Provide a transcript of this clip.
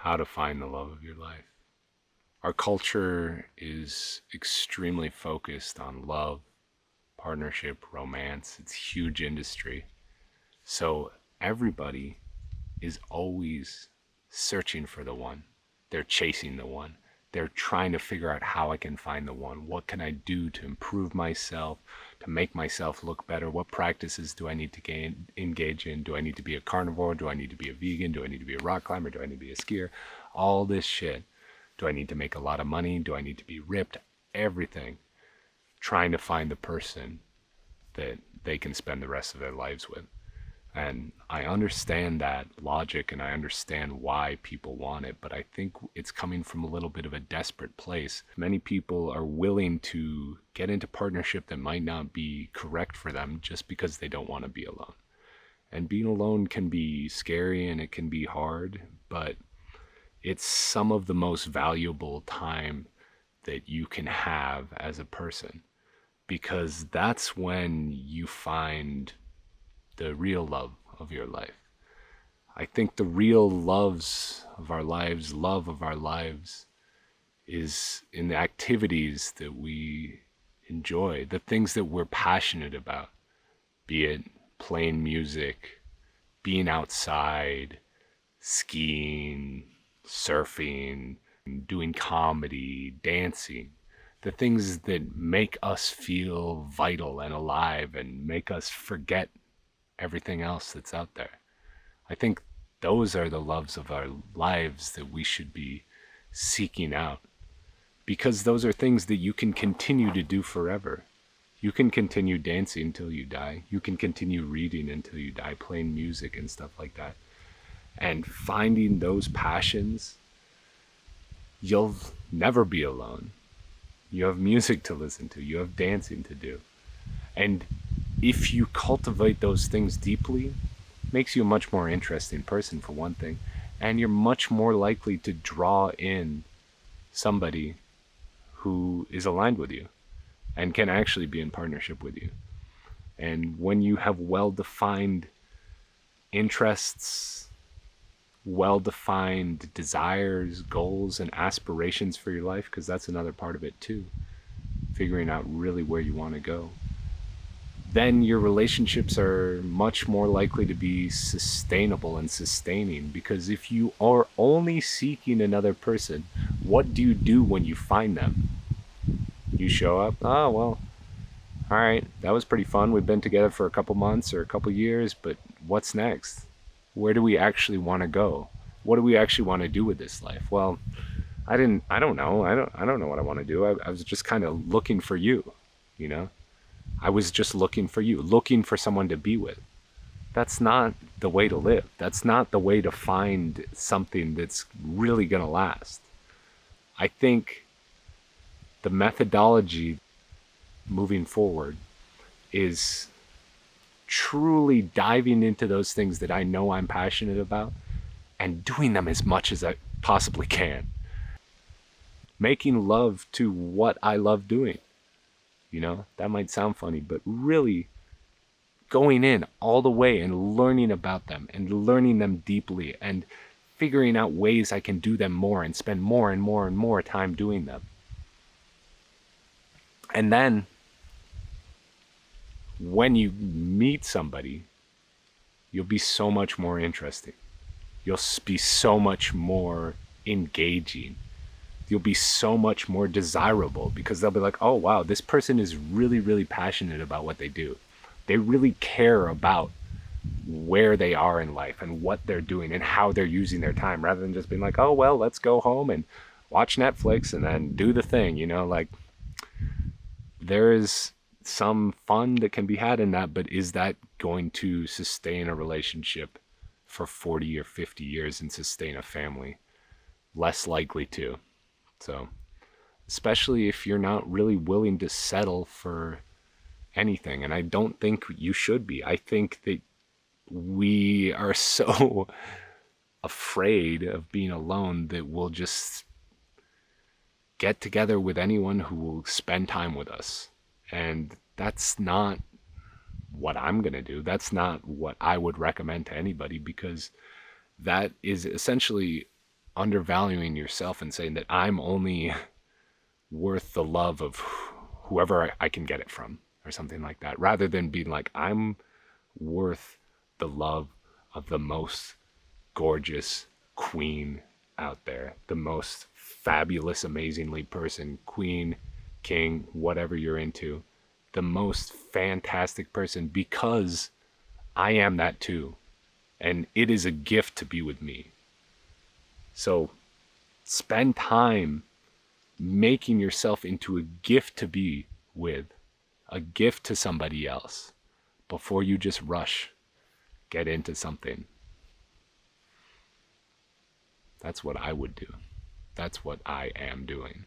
how to find the love of your life. Our culture is extremely focused on love, partnership, romance. It's a huge industry. So everybody is always searching for the one. They're chasing the one. They're trying to figure out how I can find the one. What can I do to improve myself, to make myself look better? What practices do I need to engage in? Do I need to be a carnivore? Do I need to be a vegan? Do I need to be a rock climber? Do I need to be a skier? All this shit. Do I need to make a lot of money? Do I need to be ripped? Everything. Trying to find the person that they can spend the rest of their lives with. And I understand that logic and I understand why people want it, but I think it's coming from a little bit of a desperate place. Many people are willing to get into partnership that might not be correct for them just because they don't want to be alone. And being alone can be scary and it can be hard, but it's some of the most valuable time that you can have as a person, because that's when you find the real love of your life. I think the real love of our lives is in the activities that we enjoy, the things that we're passionate about, be it playing music, being outside, skiing, surfing, doing comedy, dancing, the things that make us feel vital and alive and make us forget everything else that's out there. I think those are the loves of our lives that we should be seeking out, because those are things that you can continue to do forever. You can continue dancing until you die. You can continue reading until you die, playing music and stuff like that. And finding those passions, you'll never be alone. You have music to listen to, you have dancing to do. And if you cultivate those things deeply, it makes you a much more interesting person, for one thing, and you're much more likely to draw in somebody who is aligned with you and can actually be in partnership with you. And when you have well-defined interests, well-defined desires, goals, and aspirations for your life, because that's another part of it too, figuring out really where you want to go, then your relationships are much more likely to be sustainable and sustaining. Because if you are only seeking another person, what do you do when you find them? You show up, oh, well, all right, that was pretty fun. We've been together for a couple months or a couple years, but what's next? Where do we actually want to go? What do we actually want to do with this life? Well, I don't know. I don't know what I want to do. I was just kind of looking for you, you know? I was just looking for you, looking for someone to be with. That's not the way to live. That's not the way to find something that's really going to last. I think the methodology moving forward is truly diving into those things that I know I'm passionate about and doing them as much as I possibly can. Making love to what I love doing. You know, that might sound funny, but really going in all the way and learning about them and learning them deeply and figuring out ways I can do them more and spend more and more and more time doing them. And then when you meet somebody, you'll be so much more interesting. You'll be so much more engaging. You'll be so much more desirable, because they'll be like, oh wow, this person is really, really passionate about what they do. They really care about where they are in life and what they're doing and how they're using their time, rather than just being like, oh well, let's go home and watch Netflix and then do the thing, you know? Like, there is some fun that can be had in that, but is that going to sustain a relationship for 40 or 50 years and sustain a family? Less likely to. So, especially if you're not really willing to settle for anything. And I don't think you should be. I think that we are so afraid of being alone that we'll just get together with anyone who will spend time with us. And that's not what I'm going to do. That's not what I would recommend to anybody, because that is essentially undervaluing yourself and saying that I'm only worth the love of whoever I can get it from, or something like that, rather than being like, I'm worth the love of the most gorgeous queen out there, the most fabulous, amazingly person, queen, king, whatever you're into, the most fantastic person, because I am that too. And it is a gift to be with me. So spend time making yourself into a gift to be with, a gift to somebody else, before you just rush, get into something. That's what I would do. That's what I am doing.